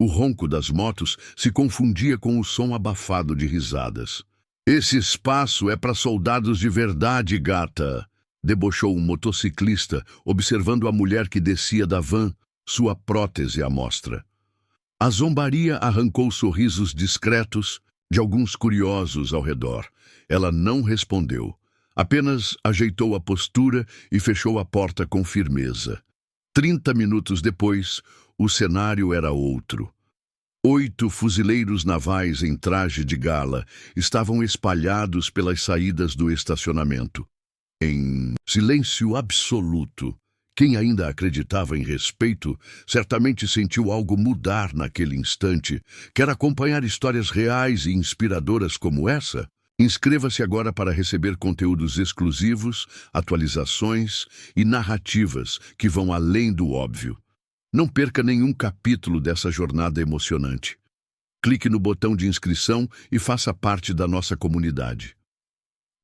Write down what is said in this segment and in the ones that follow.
O ronco das motos se confundia com o som abafado de risadas. "Esse espaço é para soldados de verdade, gata", debochou um motociclista, observando a mulher que descia da van, sua prótese à mostra. A zombaria arrancou sorrisos discretos de alguns curiosos ao redor. Ela não respondeu, apenas ajeitou a postura e fechou a porta com firmeza. 30 minutos depois, o cenário era outro. 8 fuzileiros navais em traje de gala estavam espalhados pelas saídas do estacionamento. Em silêncio absoluto, quem ainda acreditava em respeito certamente sentiu algo mudar naquele instante. Quer acompanhar histórias reais e inspiradoras como essa? Inscreva-se agora para receber conteúdos exclusivos, atualizações e narrativas que vão além do óbvio. Não perca nenhum capítulo dessa jornada emocionante. Clique no botão de inscrição e faça parte da nossa comunidade.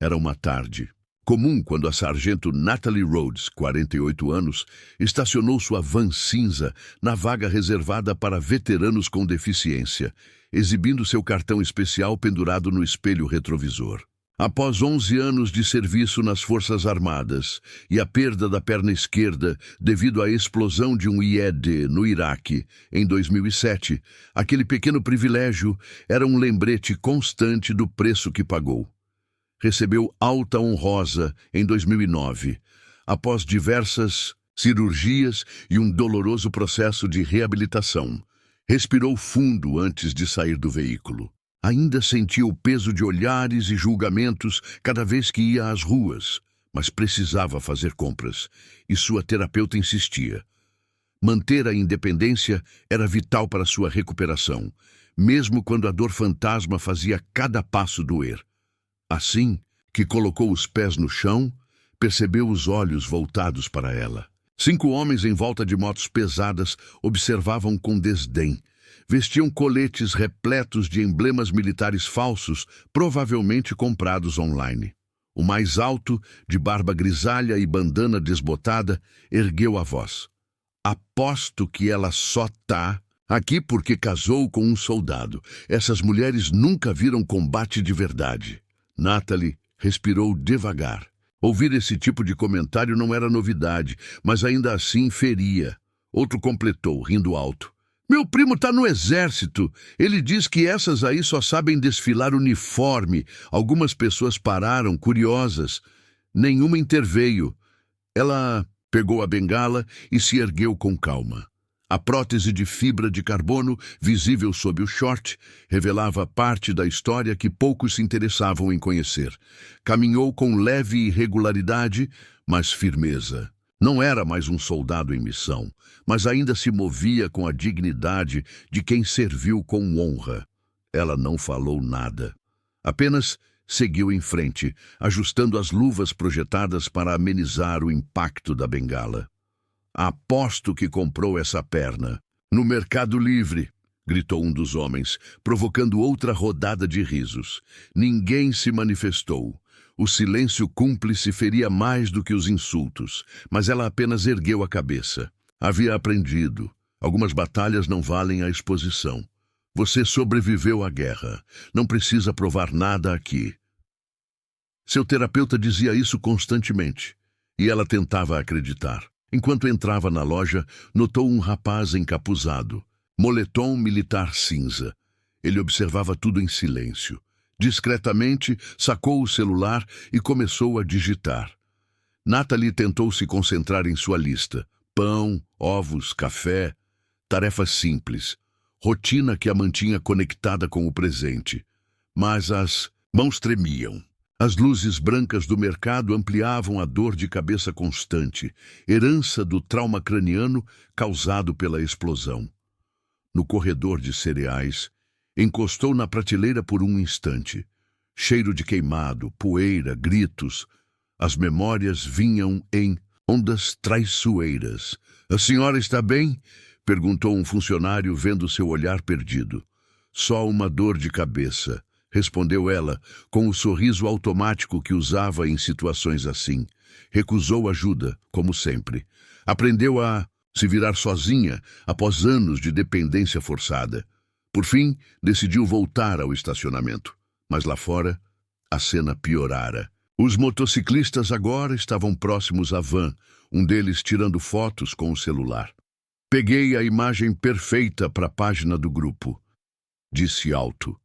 Era uma tarde comum quando a sargento Natalie Rhodes, 48 anos, estacionou sua van cinza na vaga reservada para veteranos com deficiência, exibindo seu cartão especial pendurado no espelho retrovisor. Após 11 anos de serviço nas Forças Armadas e a perda da perna esquerda devido à explosão de um IED no Iraque em 2007, aquele pequeno privilégio era um lembrete constante do preço que pagou. Recebeu alta honrosa em 2009, após diversas cirurgias e um doloroso processo de reabilitação. Respirou fundo antes de sair do veículo. Ainda sentia o peso de olhares e julgamentos cada vez que ia às ruas, mas precisava fazer compras, e sua terapeuta insistia. Manter a independência era vital para sua recuperação, mesmo quando a dor fantasma fazia cada passo doer. Assim que colocou os pés no chão, percebeu os olhos voltados para ela. 5 homens em volta de motos pesadas observavam com desdém. Vestiam coletes repletos de emblemas militares falsos, provavelmente comprados online. O mais alto, de barba grisalha e bandana desbotada, ergueu a voz. "Aposto que ela só tá aqui porque casou com um soldado. Essas mulheres nunca viram combate de verdade." Natalie respirou devagar. Ouvir esse tipo de comentário não era novidade, mas ainda assim feria. Outro completou, rindo alto. "Meu primo tá no exército. Ele diz que essas aí só sabem desfilar uniforme." Algumas pessoas pararam, curiosas. Nenhuma interveio. Ela pegou a bengala e se ergueu com calma. A prótese de fibra de carbono, visível sob o short, revelava parte da história que poucos se interessavam em conhecer. Caminhou com leve irregularidade, mas firmeza. Não era mais um soldado em missão, mas ainda se movia com a dignidade de quem serviu com honra. Ela não falou nada. Apenas seguiu em frente, ajustando as luvas projetadas para amenizar o impacto da bengala. "Aposto que comprou essa perna no Mercado Livre", gritou um dos homens, provocando outra rodada de risos. Ninguém se manifestou. O silêncio cúmplice feria mais do que os insultos, mas ela apenas ergueu a cabeça. Havia aprendido. Algumas batalhas não valem a exposição. Você sobreviveu à guerra. Não precisa provar nada aqui. Seu terapeuta dizia isso constantemente, e ela tentava acreditar. Enquanto entrava na loja, notou um rapaz encapuzado, moletom militar cinza. Ele observava tudo em silêncio. Discretamente, sacou o celular e começou a digitar. Natalie tentou se concentrar em sua lista. Pão, ovos, café, tarefas simples. Rotina que a mantinha conectada com o presente. Mas as mãos tremiam. As luzes brancas do mercado ampliavam a dor de cabeça constante, herança do trauma craniano causado pela explosão. No corredor de cereais, encostou na prateleira por um instante. Cheiro de queimado, poeira, gritos. As memórias vinham em ondas traiçoeiras. "A senhora está bem?" perguntou um funcionário vendo seu olhar perdido. "Só uma dor de cabeça", respondeu ela, com o sorriso automático que usava em situações assim. Recusou ajuda, como sempre. Aprendeu a se virar sozinha após anos de dependência forçada. Por fim, decidiu voltar ao estacionamento. Mas lá fora, a cena piorara. Os motociclistas agora estavam próximos à van, um deles tirando fotos com o celular. Peguei a imagem perfeita para a página do grupo. Disse alto.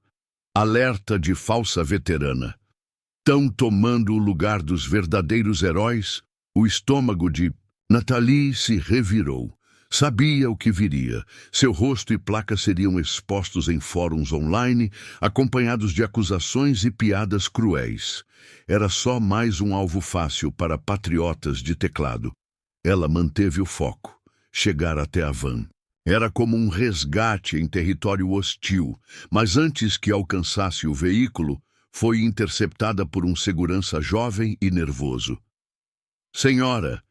Alerta de falsa veterana. Tão tomando o lugar dos verdadeiros heróis, o estômago de Nathalie se revirou. Sabia o que viria. Seu rosto e placa seriam expostos em fóruns online, acompanhados de acusações e piadas cruéis. Era só mais um alvo fácil para patriotas de teclado. Ela manteve o foco. Chegar até a van. Era como um resgate em território hostil, mas antes que alcançasse o veículo, foi interceptada por um segurança jovem e nervoso. Senhora,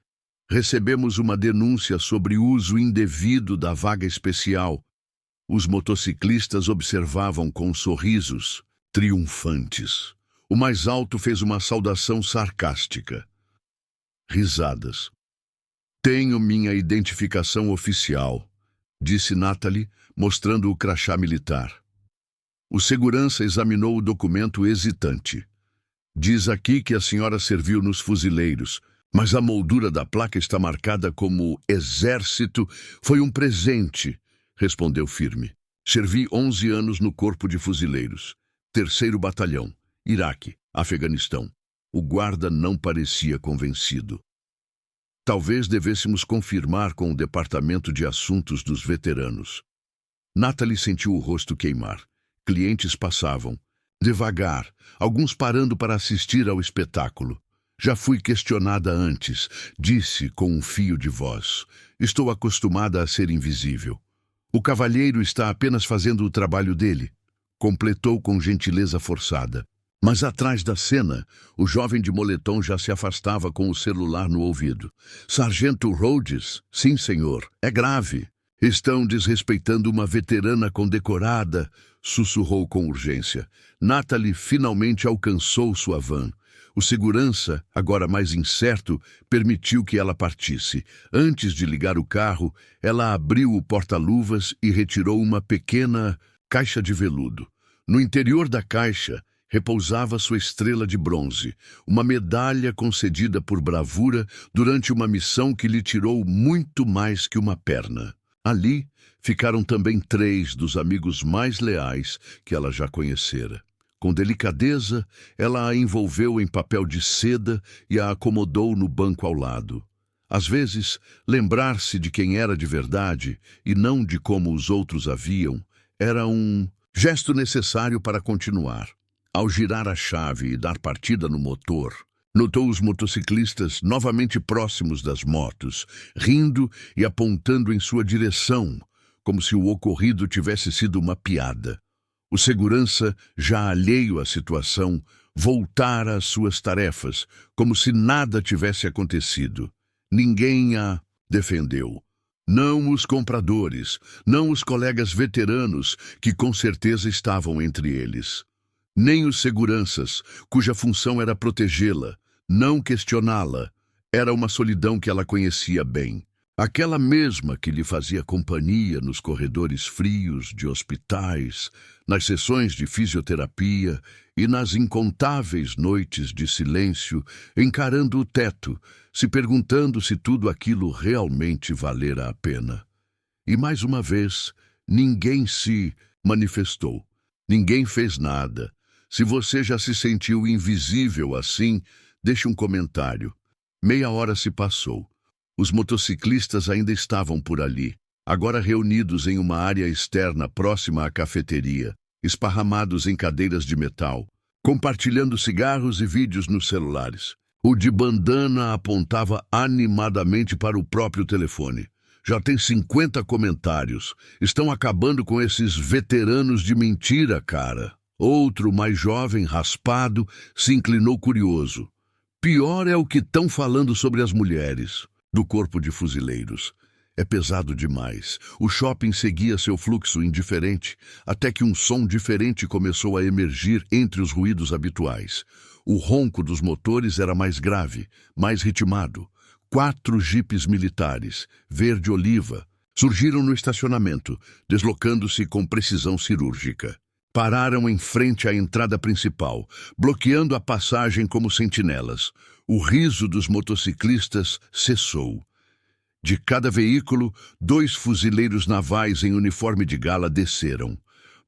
recebemos uma denúncia sobre uso indevido da vaga especial. Os motociclistas observavam com sorrisos triunfantes. O mais alto fez uma saudação sarcástica. Risadas. Tenho minha identificação oficial, disse Nathalie, mostrando o crachá militar. O segurança examinou o documento hesitante. Diz aqui que a senhora serviu nos fuzileiros, mas a moldura da placa está marcada como Exército. Foi um presente, respondeu firme. Servi 11 anos no Corpo de Fuzileiros, 3º Batalhão, Iraque, Afeganistão. O guarda não parecia convencido. Talvez devêssemos confirmar com o Departamento de Assuntos dos Veteranos. Nathalie sentiu o rosto queimar. Clientes passavam, devagar, alguns parando para assistir ao espetáculo. Já fui questionada antes, disse com um fio de voz. Estou acostumada a ser invisível. O cavalheiro está apenas fazendo o trabalho dele, completou com gentileza forçada. Mas atrás da cena, o jovem de moletom já se afastava com o celular no ouvido. Sargento Rhodes, sim, senhor, é grave. Estão desrespeitando uma veterana condecorada, sussurrou com urgência. Nathalie finalmente alcançou sua van. O segurança, agora mais incerto, permitiu que ela partisse. Antes de ligar o carro, ela abriu o porta-luvas e retirou uma pequena caixa de veludo. No interior da caixa, repousava sua estrela de bronze, uma medalha concedida por bravura durante uma missão que lhe tirou muito mais que uma perna. Ali ficaram também 3 dos amigos mais leais que ela já conhecera. Com delicadeza, ela a envolveu em papel de seda e a acomodou no banco ao lado. Às vezes, lembrar-se de quem era de verdade e não de como os outros a viam, era um gesto necessário para continuar. Ao girar a chave e dar partida no motor, notou os motociclistas novamente próximos das motos, rindo e apontando em sua direção, como se o ocorrido tivesse sido uma piada. O segurança, já alheio à situação, voltara às suas tarefas, como se nada tivesse acontecido. Ninguém a defendeu. Não os compradores, não os colegas veteranos, que com certeza estavam entre eles. Nem os seguranças, cuja função era protegê-la, não questioná-la. Era uma solidão que ela conhecia bem. Aquela mesma que lhe fazia companhia nos corredores frios de hospitais, nas sessões de fisioterapia e nas incontáveis noites de silêncio, encarando o teto, se perguntando se tudo aquilo realmente valera a pena. E mais uma vez, ninguém se manifestou. Ninguém fez nada. Se você já se sentiu invisível assim, deixe um comentário. Meia hora se passou. Os motociclistas ainda estavam por ali, agora reunidos em uma área externa próxima à cafeteria, esparramados em cadeiras de metal, compartilhando cigarros e vídeos nos celulares. O de bandana apontava animadamente para o próprio telefone. Já tem 50 comentários. Estão acabando com esses veteranos de mentira, cara. Outro, mais jovem, raspado, se inclinou curioso. Pior é o que estão falando sobre as mulheres do Corpo de Fuzileiros. É pesado demais. O shopping seguia seu fluxo indiferente, até que um som diferente começou a emergir entre os ruídos habituais. O ronco dos motores era mais grave, mais ritmado, 4 jipes militares, verde-oliva, surgiram no estacionamento, deslocando-se com precisão cirúrgica. Pararam em frente à entrada principal, bloqueando a passagem como sentinelas. O riso dos motociclistas cessou. De cada veículo, 2 fuzileiros navais em uniforme de gala desceram.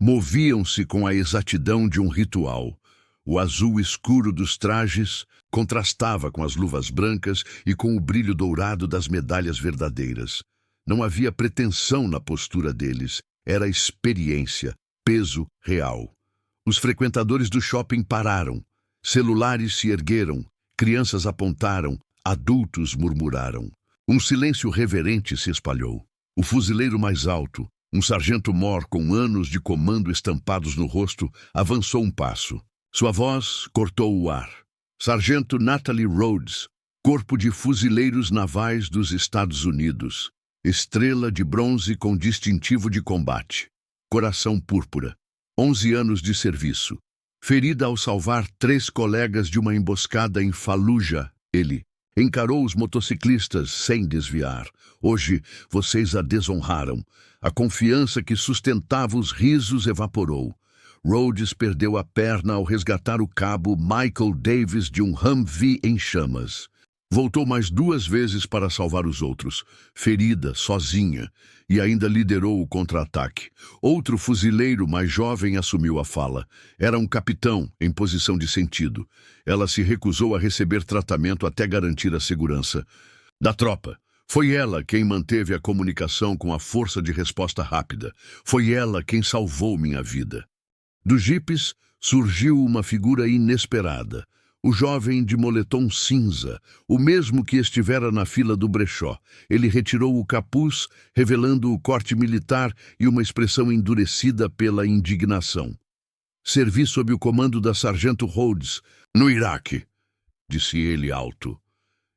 Moviam-se com a exatidão de um ritual. O azul escuro dos trajes contrastava com as luvas brancas e com o brilho dourado das medalhas verdadeiras. Não havia pretensão na postura deles, era experiência, peso real. Os frequentadores do shopping pararam. Celulares se ergueram, crianças apontaram, adultos murmuraram. Um silêncio reverente se espalhou. O fuzileiro mais alto, um sargento-mor com anos de comando estampados no rosto, avançou um passo. Sua voz cortou o ar. Sargento Natalie Rhodes, Corpo de Fuzileiros Navais dos Estados Unidos. Estrela de bronze com distintivo de combate. Coração púrpura. 11 anos de serviço. Ferida ao salvar 3 colegas de uma emboscada em Fallujah, ele encarou os motociclistas sem desviar. Hoje, vocês a desonraram. A confiança que sustentava os risos evaporou. Rhodes perdeu a perna ao resgatar o cabo Michael Davis de um Humvee em chamas. Voltou mais 2 vezes para salvar os outros, ferida, sozinha, e ainda liderou o contra-ataque. Outro fuzileiro mais jovem assumiu a fala. Era um capitão, em posição de sentido. Ela se recusou a receber tratamento até garantir a segurança da tropa. Foi ela quem manteve a comunicação com a força de resposta rápida. Foi ela quem salvou minha vida. Dos jipes surgiu uma figura inesperada. O jovem de moletom cinza, o mesmo que estivera na fila do brechó. Ele retirou o capuz, revelando o corte militar e uma expressão endurecida pela indignação. Servi sob o comando da Sargento Rhodes, no Iraque, disse ele alto.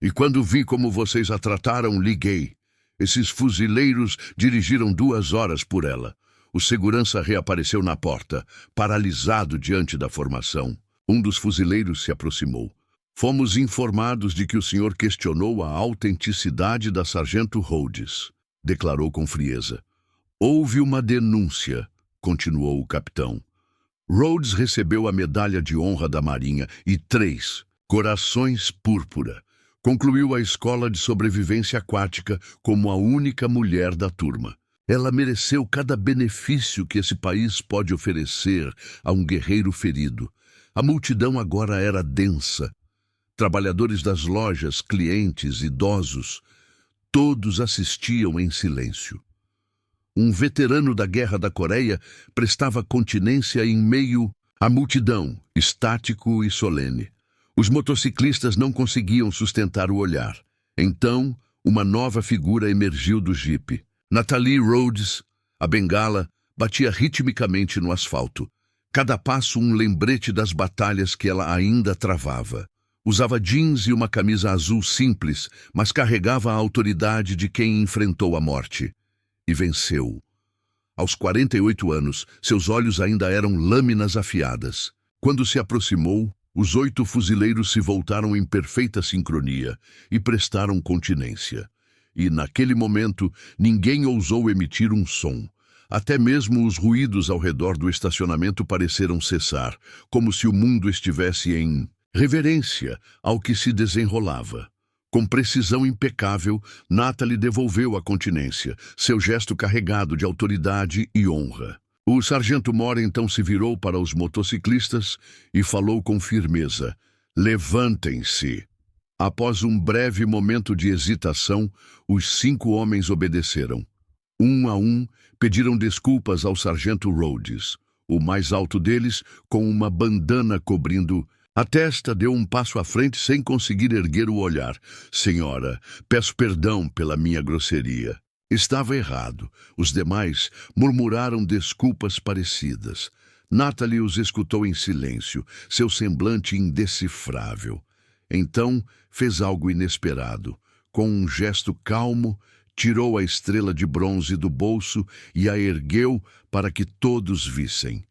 E quando vi como vocês a trataram, liguei. Esses fuzileiros dirigiram 2 horas por ela. O segurança reapareceu na porta, paralisado diante da formação. Um dos fuzileiros se aproximou. Fomos informados de que o senhor questionou a autenticidade da Sargento Rhodes, declarou com frieza. Houve uma denúncia, continuou o capitão. Rhodes recebeu a medalha de honra da Marinha e 3 corações púrpura. Concluiu a escola de sobrevivência aquática como a única mulher da turma. Ela mereceu cada benefício que esse país pode oferecer a um guerreiro ferido. A multidão agora era densa. Trabalhadores das lojas, clientes, idosos, todos assistiam em silêncio. Um veterano da Guerra da Coreia prestava continência em meio à multidão, estático e solene. Os motociclistas não conseguiam sustentar o olhar. Então, uma nova figura emergiu do jipe. Natalie Rhodes, a bengala, batia ritmicamente no asfalto. Cada passo um lembrete das batalhas que ela ainda travava. Usava jeans e uma camisa azul simples, mas carregava a autoridade de quem enfrentou a morte. E venceu. Aos 48 anos, seus olhos ainda eram lâminas afiadas. Quando se aproximou, os 8 fuzileiros se voltaram em perfeita sincronia e prestaram continência. E, naquele momento, ninguém ousou emitir um som. Até mesmo os ruídos ao redor do estacionamento pareceram cessar, como se o mundo estivesse em reverência ao que se desenrolava. Com precisão impecável, Natalie devolveu a continência, seu gesto carregado de autoridade e honra. O sargento Mor então se virou para os motociclistas e falou com firmeza: "Levantem-se." Após um breve momento de hesitação, os 5 homens obedeceram. Um a um, pediram desculpas ao sargento Rhodes. O mais alto deles, com uma bandana cobrindo a testa, deu um passo à frente sem conseguir erguer o olhar. "Senhora, peço perdão pela minha grosseria." Estava errado. Os demais murmuraram desculpas parecidas. Natalie os escutou em silêncio, seu semblante indecifrável. Então, fez algo inesperado. Com um gesto calmo, tirou a estrela de bronze do bolso e a ergueu para que todos vissem.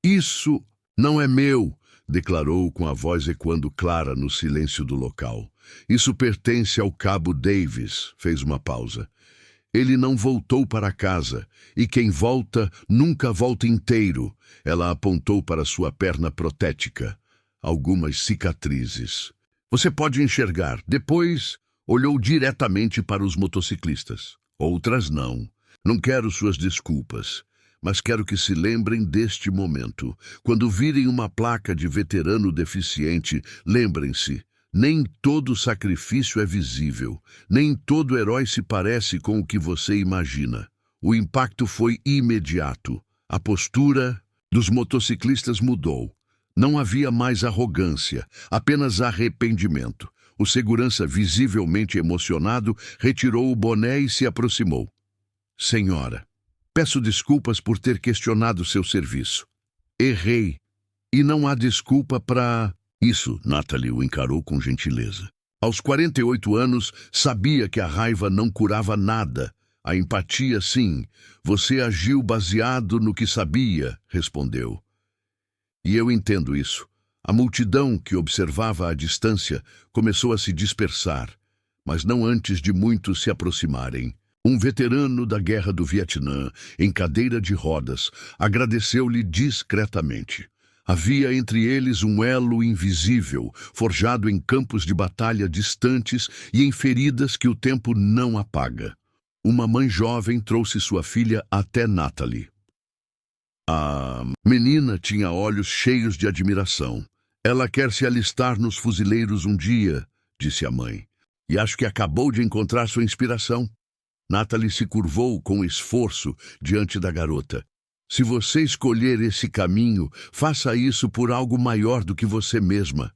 "Isso não é meu", declarou com a voz ecoando clara no silêncio do local. Isso pertence ao cabo Davis, fez uma pausa. Ele não voltou para casa, e quem volta nunca volta inteiro. Ela apontou para sua perna protética. Algumas cicatrizes. Você pode enxergar. Depois, olhou diretamente para os motociclistas. Outras não. Não quero suas desculpas, mas quero que se lembrem deste momento. Quando virem uma placa de veterano deficiente, lembrem-se. Nem todo sacrifício é visível, nem todo herói se parece com o que você imagina. O impacto foi imediato. A postura dos motociclistas mudou. Não havia mais arrogância, apenas arrependimento. O segurança, visivelmente emocionado, retirou o boné e se aproximou. Senhora, peço desculpas por ter questionado seu serviço. Errei. E não há desculpa para... Isso, Natalie o encarou com gentileza. Aos 48 anos, sabia que a raiva não curava nada. A empatia, sim. Você agiu baseado no que sabia, respondeu. E eu entendo isso. A multidão que observava à distância começou a se dispersar, mas não antes de muitos se aproximarem. Um veterano da Guerra do Vietnã, em cadeira de rodas, agradeceu-lhe discretamente. Havia entre eles um elo invisível, forjado em campos de batalha distantes e em feridas que o tempo não apaga. Uma mãe jovem trouxe sua filha até Natalie. A menina tinha olhos cheios de admiração. Ela quer se alistar nos fuzileiros um dia, disse a mãe. E acho que acabou de encontrar sua inspiração. Natalie se curvou com esforço diante da garota. Se você escolher esse caminho, faça isso por algo maior do que você mesma.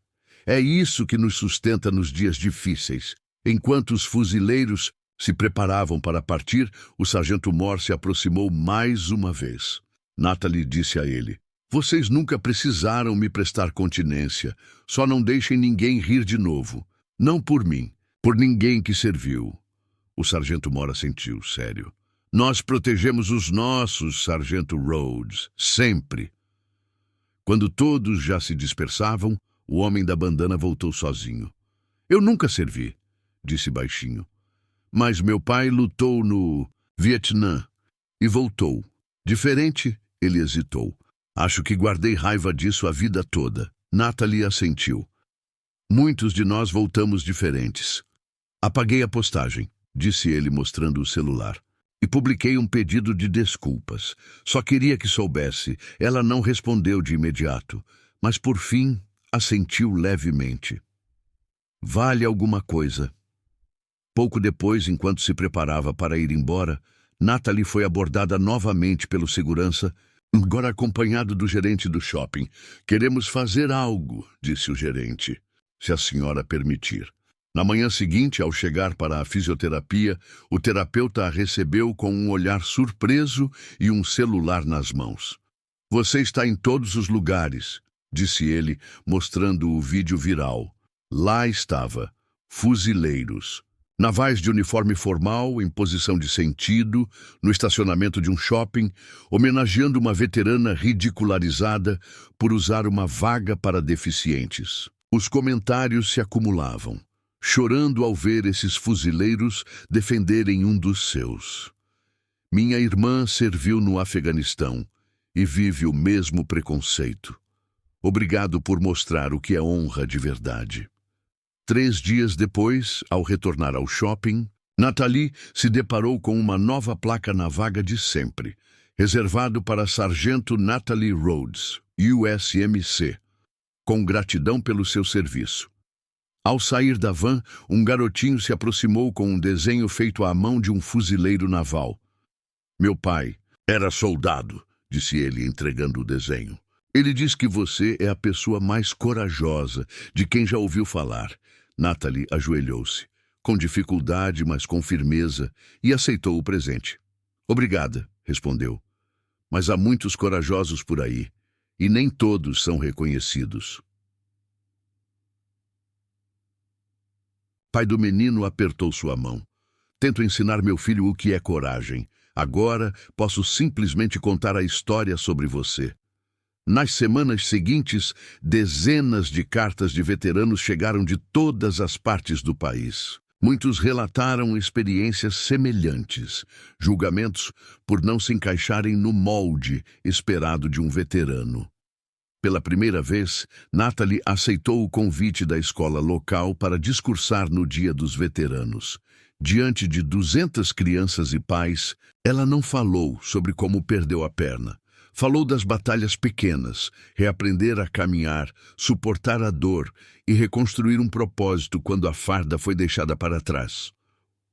É isso que nos sustenta nos dias difíceis. Enquanto os fuzileiros se preparavam para partir, o sargento Moore se aproximou mais uma vez. Natalie disse a ele, vocês nunca precisaram me prestar continência. Só não deixem ninguém rir de novo. Não por mim, por ninguém que serviu. O sargento Moore assentiu, sério. Nós protegemos os nossos, Sargento Rhodes, sempre. Quando todos já se dispersavam, o homem da bandana voltou sozinho. Eu nunca servi, disse baixinho. Mas meu pai lutou no Vietnã e voltou. Diferente, ele hesitou. Acho que guardei raiva disso a vida toda. Natalie assentiu. Muitos de nós voltamos diferentes. Apaguei a postagem, disse ele mostrando o celular. E publiquei um pedido de desculpas. Só queria que soubesse. Ela não respondeu de imediato, mas por fim assentiu levemente. Vale alguma coisa. Pouco depois, enquanto se preparava para ir embora, Natalie foi abordada novamente pelo segurança, agora acompanhado do gerente do shopping. Queremos fazer algo, disse o gerente, se a senhora permitir. Na manhã seguinte, ao chegar para a fisioterapia, o terapeuta a recebeu com um olhar surpreso e um celular nas mãos. Você está em todos os lugares, disse ele, mostrando o vídeo viral. Lá estava, fuzileiros. Navais de uniforme formal, em posição de sentido, no estacionamento de um shopping, homenageando uma veterana ridicularizada por usar uma vaga para deficientes. Os comentários se acumulavam. Chorando ao ver esses fuzileiros defenderem um dos seus. Minha irmã serviu no Afeganistão e vive o mesmo preconceito. Obrigado por mostrar o que é honra de verdade. 3 dias depois, ao retornar ao shopping, Natalie se deparou com uma nova placa na vaga de sempre, reservado para Sargento Natalie Rhodes, USMC, com gratidão pelo seu serviço. Ao sair da van, um garotinho se aproximou com um desenho feito à mão de um fuzileiro naval. Meu pai era soldado, disse ele, entregando o desenho. Ele diz que você é a pessoa mais corajosa de quem já ouviu falar. Natalie ajoelhou-se, com dificuldade, mas com firmeza, e aceitou o presente. Obrigada, respondeu. Mas há muitos corajosos por aí, e nem todos são reconhecidos. Pai do menino apertou sua mão. Tento ensinar meu filho o que é coragem. Agora posso simplesmente contar a história sobre você. Nas semanas seguintes, dezenas de cartas de veteranos chegaram de todas as partes do país. Muitos relataram experiências semelhantes, julgamentos por não se encaixarem no molde esperado de um veterano. Pela primeira vez, Natalie aceitou o convite da escola local para discursar no Dia dos Veteranos. Diante de 200 crianças e pais, ela não falou sobre como perdeu a perna. Falou das batalhas pequenas, reaprender a caminhar, suportar a dor e reconstruir um propósito quando a farda foi deixada para trás.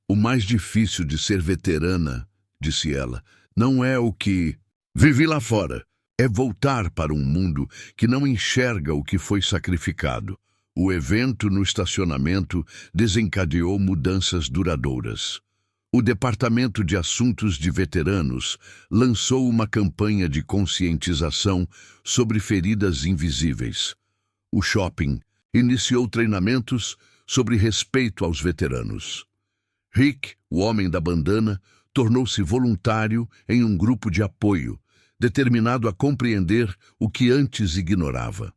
O mais difícil de ser veterana, disse ela, não é o que vivi lá fora. É voltar para um mundo que não enxerga o que foi sacrificado. O evento no estacionamento desencadeou mudanças duradouras. O Departamento de Assuntos de Veteranos lançou uma campanha de conscientização sobre feridas invisíveis. O shopping iniciou treinamentos sobre respeito aos veteranos. Rick, o homem da bandana, tornou-se voluntário em um grupo de apoio, determinado a compreender o que antes ignorava.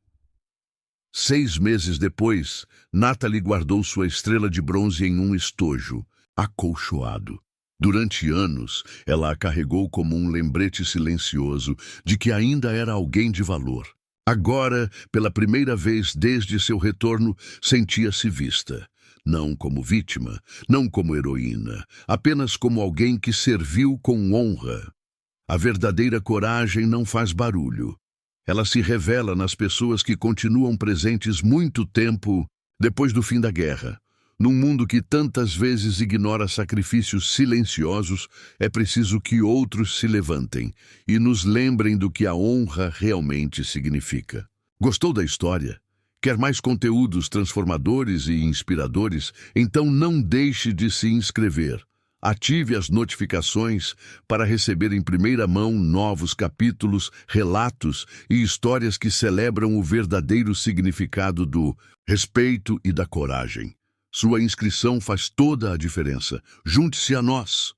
6 meses depois, Natalie guardou sua estrela de bronze em um estojo, acolchoado. Durante anos, ela a carregou como um lembrete silencioso de que ainda era alguém de valor. Agora, pela primeira vez desde seu retorno, sentia-se vista. Não como vítima, não como heroína, apenas como alguém que serviu com honra. A verdadeira coragem não faz barulho. Ela se revela nas pessoas que continuam presentes muito tempo depois do fim da guerra. Num mundo que tantas vezes ignora sacrifícios silenciosos, é preciso que outros se levantem e nos lembrem do que a honra realmente significa. Gostou da história? Quer mais conteúdos transformadores e inspiradores? Então não deixe de se inscrever. Ative as notificações para receber em primeira mão novos capítulos, relatos e histórias que celebram o verdadeiro significado do respeito e da coragem. Sua inscrição faz toda a diferença. Junte-se a nós.